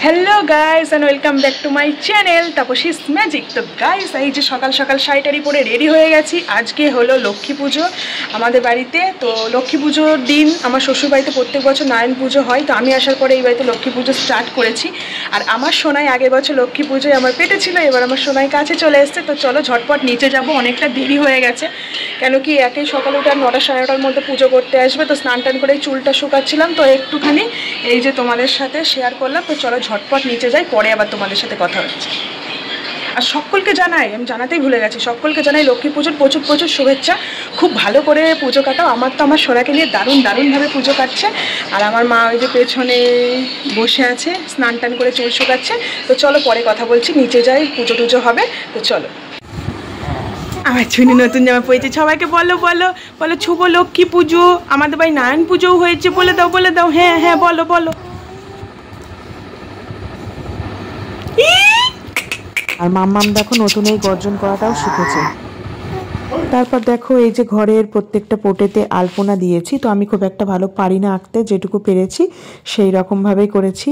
Hello guys and welcome back to my channel Tapaswi's magic. तो guys এই যে সকাল সকাল শাড়ি পরে রেডি হয়ে গেছি। আজকে হলো লক্ষ্মী পুজো আমাদের বাড়িতে। তো লক্ষ্মী পুজোর দিন আমার শ্বশুর বাড়িতে প্রত্যেক বছর নারায়ণ পুজো হয়। তো আমি আসার পরে এই বাড়িতে লক্ষ্মী পুজো স্টার্ট করেছি। আর আমার সোনাই আগের বছর লক্ষ্মী পুজোয় আমার পেটে ছিল, এবার আমার সোনাই কাছে চলে এসছে। তো চলো ঝটপট নিচে যাব, অনেকটা দেরি হয়ে গেছে। কেন কি একই সকালে উঠে 9টা সাড়ে 9টার মধ্যে পুজো করতে আসবে। তো স্নান টান করে চুলটা শুকাচ্ছিলাম, তো একটুখানি এই যে তোমাদের সাথে শেয়ার করলাম। তো চলো ঝটপট নিচে যাই, পরে আবার তোমাদের সাথে কথা হচ্ছে। আর সকলকে জানাই, আমি জানাতেই ভুলে গেছি, সকলকে জানাই লক্ষ্মী পুজোর প্রচুর প্রচুর শুভেচ্ছা। খুব ভালো করে পুজো কাটাও। আমার তো আমার সোনাকে নিয়ে দারুণভাবে পুজো কাটছে। আর আমার মা ওই যে পেছনে বসে আছে, স্নান টান করে চুল শুকাচ্ছে। তো চলো পরে কথা বলছি, নিচে যাই, পুজো টুজো হবে। তো চলো। আমার ছুনি নতুন জামা পড়েছে, সবাইকে বলো বলো বলো শুভ লক্ষ্মী পুজো। আমাদের বাড়ি নারায়ণ পুজোও হয়েছে, বলে দাও বলে দাও। হ্যাঁ হ্যাঁ বলো বলো। আর মাম্মাম দেখো নতুন এই গর্জন করাটাও শিখেছে। তারপর দেখো এই যে ঘরের প্রত্যেকটা পোটেতে আলপনা দিয়েছি। তো আমি খুব একটা ভালো পারি না আঁকতে, যেটুকু পেরেছি সেই রকমভাবেই করেছি।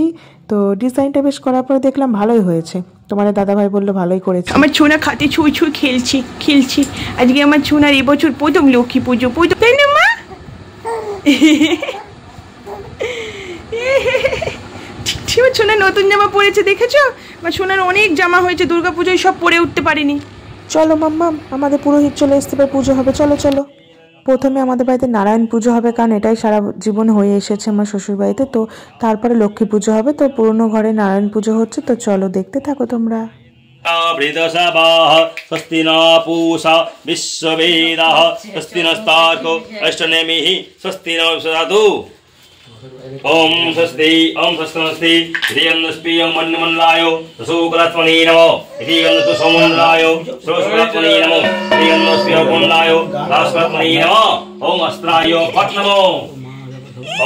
তো ডিজাইনটা বেশ করার পরে দেখলাম ভালোই হয়েছে। তোমাদের দাদাভাই বললো ভালোই করেছে। আমার ছোনা খাতে ছুঁই খেলছি। আজকে আমার ছোনার এবছর প্রথম লক্ষ্মী পুজো, তাই না মা? আমার সোনার নতুন জামা পরেছে, দেখেছো? আমার সোনার অনেক জামা হয়েছে, দুর্গাপুজোয় সব পরে উঠতে পারিনি। চলো মাম্মাম, আমাদের পুরোহিত চলে আসতে পারে, পুজো হবে, চলো চলো। প্রথমে আমাদের বাড়িতে নারায়ণ পুজো হবে, কারণ এটাই সারা জীবন হয়ে এসেছে আমার শ্বশুর বাড়িতে। তো তারপরে লক্ষ্মী পুজো হবে। তো পুরনো ঘরে নারায়ণ পুজো হচ্ছে। তো চলো দেখতে থাকো তোমরা। स्वस्ति न पूषा विश्ववेदाः स्वस्ति नस्तार्को अष्टनेमिः स्वस्ति न सदातु ओम स्वस्ति नमस्ति ह्रियन्नस्पियं मन्यमन्लायो सुकरात्मने नमो ह्रियन्नतु सोमन्लायो सुकरात्मने नमो ह्रियन्नस्पियं मन्लायो रास्करात्मने नमो ओम अस्त्रायो फट् नमो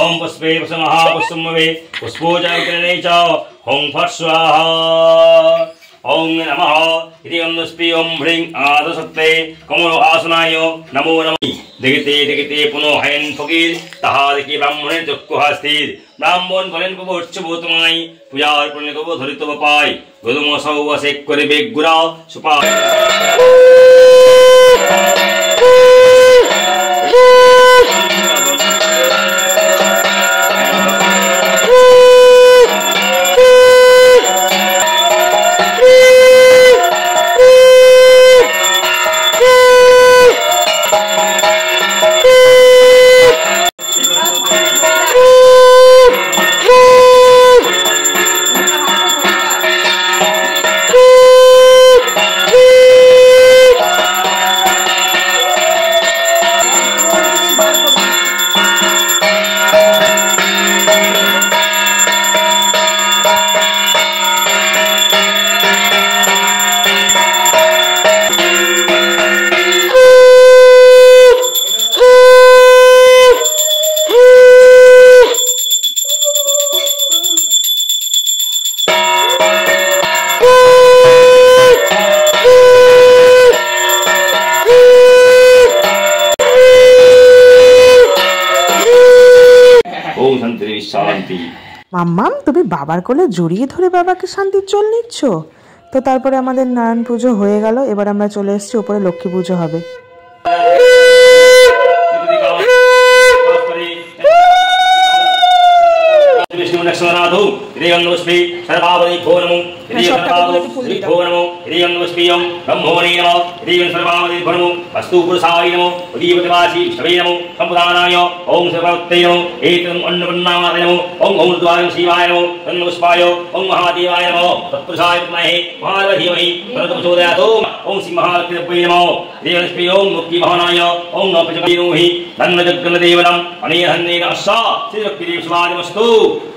ओम पुष्पे पुष्पमहा पुष्पमवे पुष्पोजाग्रणे च ओम फट् स्वाहा ओम नमः ह्रियन्नस्पियं ह्रीं आदशक्ते कमलो आसनाय नमो नमः देखते पुनः हैन फकीर ताहा देखि ब्राह्मणेर चक्षु हास्तिर ब्राह्मण বলেন প্রভু উৎসব তোমায় পূজার পুণ্য কব ধরিত পাই গদম সৌ অশেক করে বেগ গুড়া সুপা মাম্মাম, তুমি বাবার কোলে জড়িয়ে ধরে বাবাকে শান্তির জল নিচ্ছ। তো তারপরে আমাদের নারায়ণ পুজো হয়ে গেল। এবার আমরা চলে এসেছি, ওপরে লক্ষ্মী পুজো হবে।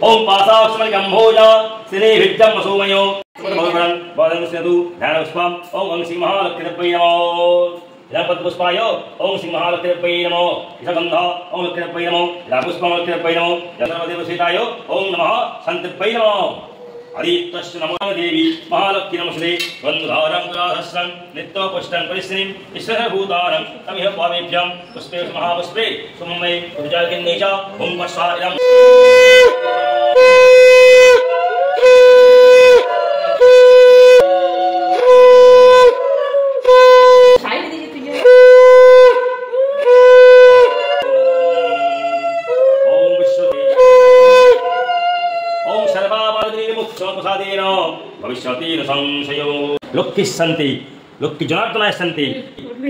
ओम पासाक्षमणि गंभोजा सिने विद्यम वसुमयो भगवान वादन सेतु ध्यान पुष्पम ओम ओम श्री महालक्ष्मी नमो गणपति पुष्पाय ओम श्री महालक्ष्मी नमो गंध ओम लक्ष्मी नमो पुष्पम लक्ष्मी नमो सर्वदेव सीताय ओम नमः शांतिपै नमो हरितश्च नमो देवी महालक्ष्मी नमस्ते वन्दधारं राधस्रं नित्यपुष्टं परिश्रीं ईश्वरभूतारं तमिह पावेभ्यं पुष्पे महापुष्पे सुममे पूजाकिन्ने च ओम वर्षायं सर्वापदनिर्मुक्तप्रसादेन भविष्यति न संशयो। लक्ष्मी शान्ति, लक्ष्मी जनार्दनाय शान्ति,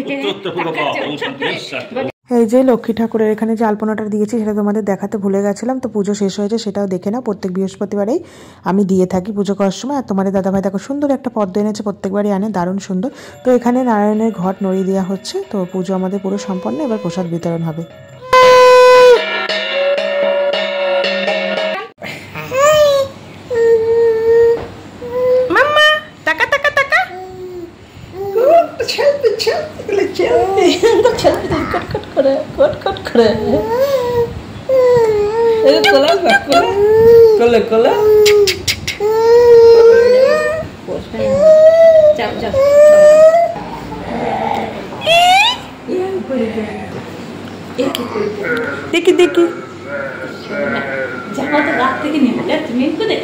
उत्तरोत्तरपूर्वक ओम शान्ति। এই যে লক্ষ্মী ঠাকুরের এখানে যে আলপনাটা দিয়েছি সেটা তোমাদের দেখাতে ভুলে গেছিলাম। তো পুজো শেষ হয়েছে সেটাও দেখে নাও। প্রত্যেক বৃহস্পতিবারেই আমি দিয়ে থাকি পুজো করার সময়। আর তোমাদের দাদাভাই দেখো সুন্দর একটা পদ্ম এনেছে, প্রত্যেকবারই আনে, দারুণ সুন্দর। তো এখানে নারায়ণের ঘট নড়িয়ে দেওয়া হচ্ছে। তো পুজো আমাদের পুরো সম্পন্ন, এবার প্রসাদ বিতরণ হবে। দেখি দেখি জামাটা রাত থেকে নেবে তুমি করে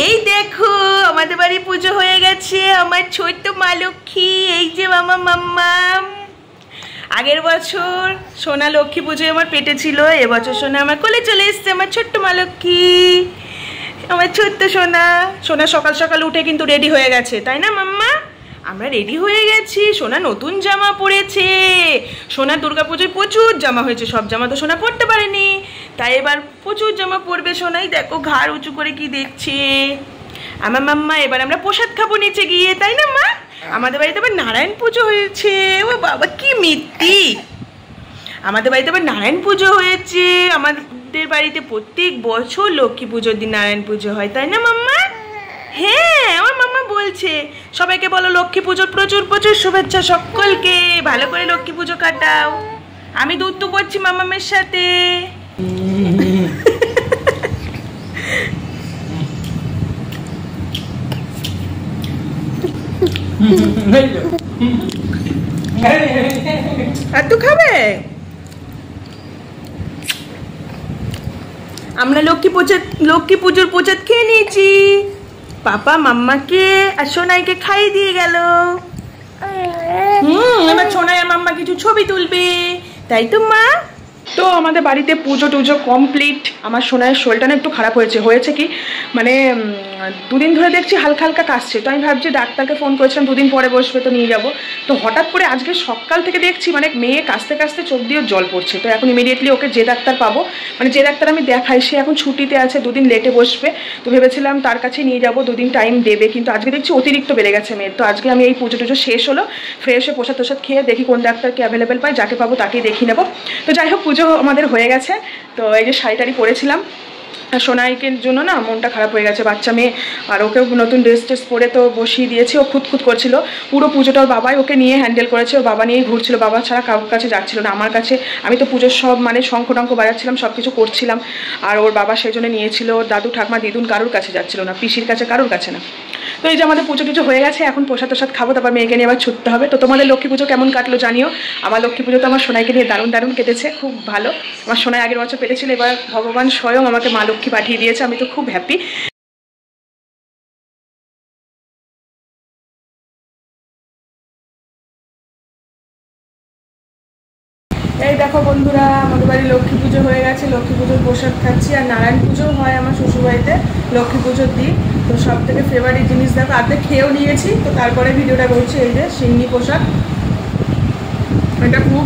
এই দেখো আমাদের বাড়ি পুজো হয়ে গেছে। আমার ছোট্ট মা লক্ষ্মী, এই যে মামা মাম্মা। আগের বছর সোনা লক্ষ্মী পুজোয় আমার পেটে ছিল, এবছর সোনা আমার কোলে চলে এসছে। আমার ছোট্ট মা লক্ষ্মী, আমার ছোট্ট সোনা। সোনা সকাল সকাল উঠে কিন্তু রেডি হয়ে গেছে, তাই না মাম্মা? আমরা রেডি হয়ে গেছি। সোনা নতুন জামা পরেছে। সোনা দুর্গাপুজোয় প্রচুর জামা হয়েছে, সব জামা তো সোনা পরতে পারেনি, তাই এবার প্রচুর জামা পরবে সোনাই। দেখো ঘাড় উঁচু করে কি দেখছে আমার মাম্মা। এবার আমরা প্রসাদ খাবো নিচে গিয়ে, তাই না মা? আমাদের বাড়িতে আবার নারায়ণ পুজো হয়েছে। ও বাবা কি মিত্তি! আমাদের বাড়িতে আবার নারায়ণ পুজো হয়েছে। আমাদের বাড়িতে প্রত্যেক বছর লক্ষ্মী পুজোর দিন নারায়ণ পুজো হয়, তাই না মাম্মা? হ্যাঁ, আমার মাম্মা বলছে। সবাইকে বলো লক্ষ্মী পুজোর প্রচুর প্রচুর শুভেচ্ছা সকলকে। ভালো করে লক্ষ্মী পুজো কাটাও। আমি দুধ করছি মামামের সাথে। আর তুই খাবে? আমরা লক্ষ্মী পুজোর প্রসাদ খেয়ে নিয়েছি। পাপা মাম্মাকে আর সোনাইকে খাইয়ে দিয়ে গেল। এবার সোনাই আর মাম্মা কিছু ছবি তুলবে, তাই তো মা? তো আমাদের বাড়িতে পুজো টুজো কমপ্লিট। আমার সোনাইয়ের শরীরটা না একটু খারাপ হয়েছে কি মানে দুদিন ধরে দেখছি হালকা হালকা কাশছে। তো আমি ভাবছি ডাক্তারকে ফোন করেছিলাম, দুদিন পরে বসবে, তো নিয়ে যাব। তো হঠাৎ করে আজকে সকাল থেকে দেখছি মানে মেয়ে কাশতে কাশতে চোখ দিয়ে জল পড়ছে। তো এখন ইমিডিয়েটলি ওকে যে ডাক্তার পাবো, মানে যে ডাক্তার আমি দেখাই, সে এখন ছুটিতে আছে, দুদিন লেটে বসবে। তো ভেবেছিলাম তার কাছে নিয়ে যাব, দুদিন টাইম দেবে, কিন্তু আজকে দেখছি অতিরিক্ত বেড়ে গেছে মেয়ের। তো আজকে আমি এই পুজো টুজো শেষ হলো, ফ্রেশ হয়ে প্রসাদ টোসাদ খেয়ে দেখি কোন ডাক্তারকে অ্যাভেলেবেল পাই, যাকে পাবো তাকেই দেখিয়ে নেবো। তো যাই হোক পুজো আমাদের হয়ে গেছে। তো এই যে শাড়ি টাড়ি পরেছিলাম, সোনাইকের জন্য না মনটা খারাপ হয়ে গেছে, বাচ্চা মেয়ে, আর ওকেও নতুন ড্রেস টেস পরে তো বসিয়ে দিয়েছি। ও খুঁতখুত করছিল পুরো পুজোটা, ওর বাবাই ওকে নিয়ে হ্যান্ডেল করেছে, ওর বাবা নিয়েই ঘুরছিল, বাবা ছাড়া কারোর কাছে যাচ্ছিল না। আমার কাছে আমি তো পুজোর সব মানে শঙ্খ টঙ্খ বাজাচ্ছিলাম, সব কিছু করছিলাম, আর ওর বাবা সেই জন্য নিয়েছিল। ওর দাদু ঠাকমা দিদুন কারোর কাছে যাচ্ছিল না, পিসির কাছে কারোর কাছে না। তো এই যে আমাদের পুজো টুজো হয়ে গেছে, এখন প্রসাদ টোসাদ খাবো, তারপর মেয়েকে নিয়ে আবার ছুটতে হবে। তো তোমাদের লক্ষ্মী পুজো কেমন কাটলো জানিও। আমার লক্ষ্মী পুজো তো আমার সোনাইকে নিয়ে দারুণ দারুণ কেটেছে, খুব ভালো। আমার সোনাই আগের বছর পেটেছিল, এবার ভগবান স্বয়ং আমাকে মা লক্ষ্মী পাঠিয়ে দিয়েছে, আমি তো খুব হ্যাপি। এই দেখো বন্ধুরা, আমাদের বাড়ি লক্ষ্মী পুজো হয়ে গেছে, লক্ষ্মী পুজোর প্রসাদ খাচ্ছি। আর নারায়ণ পুজো হয় আমার শ্বশুরবাড়িতে লক্ষ্মী পুজোর দিন। তো সব থেকে ফেভারিট জিনিস দেখো, আগে খেয়েও নিয়েছি, তো তারপরে ভিডিওটা করছি। এই যে সিন্নি প্রসাদ, এটা খুব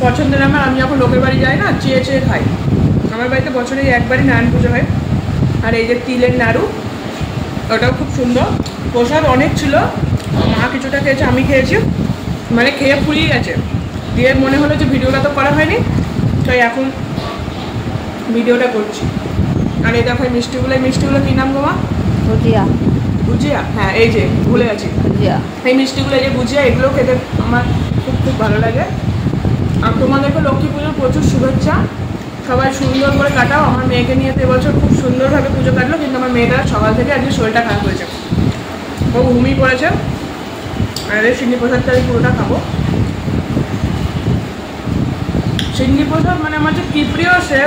পছন্দের আমার। আমি যখন লোকের বাড়ি যাই না, চেয়ে চেয়ে খাই। আমার বাড়িতে বছরে একবারই নারায়ণ পুজো হয়। আর এই যে তিলের নাড়ু, ওটাও খুব সুন্দর। প্রসাদ অনেক ছিল, মা কিছুটা খেয়েছে, আমি খেয়েছি, মানে খেয়ে ফুরিয়ে গেছে। দিয়ে মনে হলো যে ভিডিওটা তো করা হয়নি, তাই এখন ভিডিওটা করছি। আর এই দেখো মিষ্টিগুলো কী নাম গো মা? গুজিয়া। হ্যাঁ, এই যে ভুলে গেছি, গুজিয়া। এই মিষ্টিগুলো, এই যে গুজিয়া, এগুলো খেতে আমার খুব খুব ভালো লাগে। আর তোমাদেরকে লক্ষ্মী পুজোর প্রচুর শুভেচ্ছা। সবাই সুন্দর করে কাটাও। আমার মেয়েকে নিয়ে তো এবছর খুব সুন্দরভাবে পুজো কাটলো, কিন্তু আমার মেয়েটা সকাল থেকে আজকে শরীরটা খারাপ হয়েছে, ও ঘুমিয়ে পড়েছে। আর এই সিন্নি প্রসাদটা আমি পুরোটা খাবো। সিন্নি প্রসাদ মানে আমার যে কী প্রিয়, সে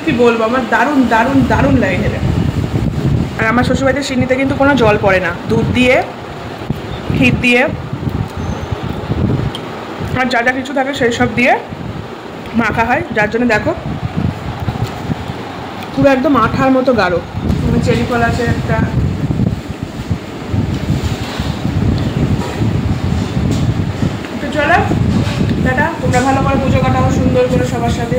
কী বলবো, আমার দারুণ দারুণ দারুণ লাগে খেতে। আর আমার শ্বশুরবাড়িতে সিন্নিতে কিন্তু কোনো জল পড়ে না, দুধ দিয়ে, ক্ষীর দিয়ে, আর যা যা কিছু থাকে সেই সব দিয়ে মাখা হয়, যার জন্য দেখো পুরো একদম আঠার মতো গাঢ়। চেরি ফল আছে একটা। তো চলো টাটা, তোমরা ভালো করে পুজো কাটাও সুন্দর করে সবার সাথে।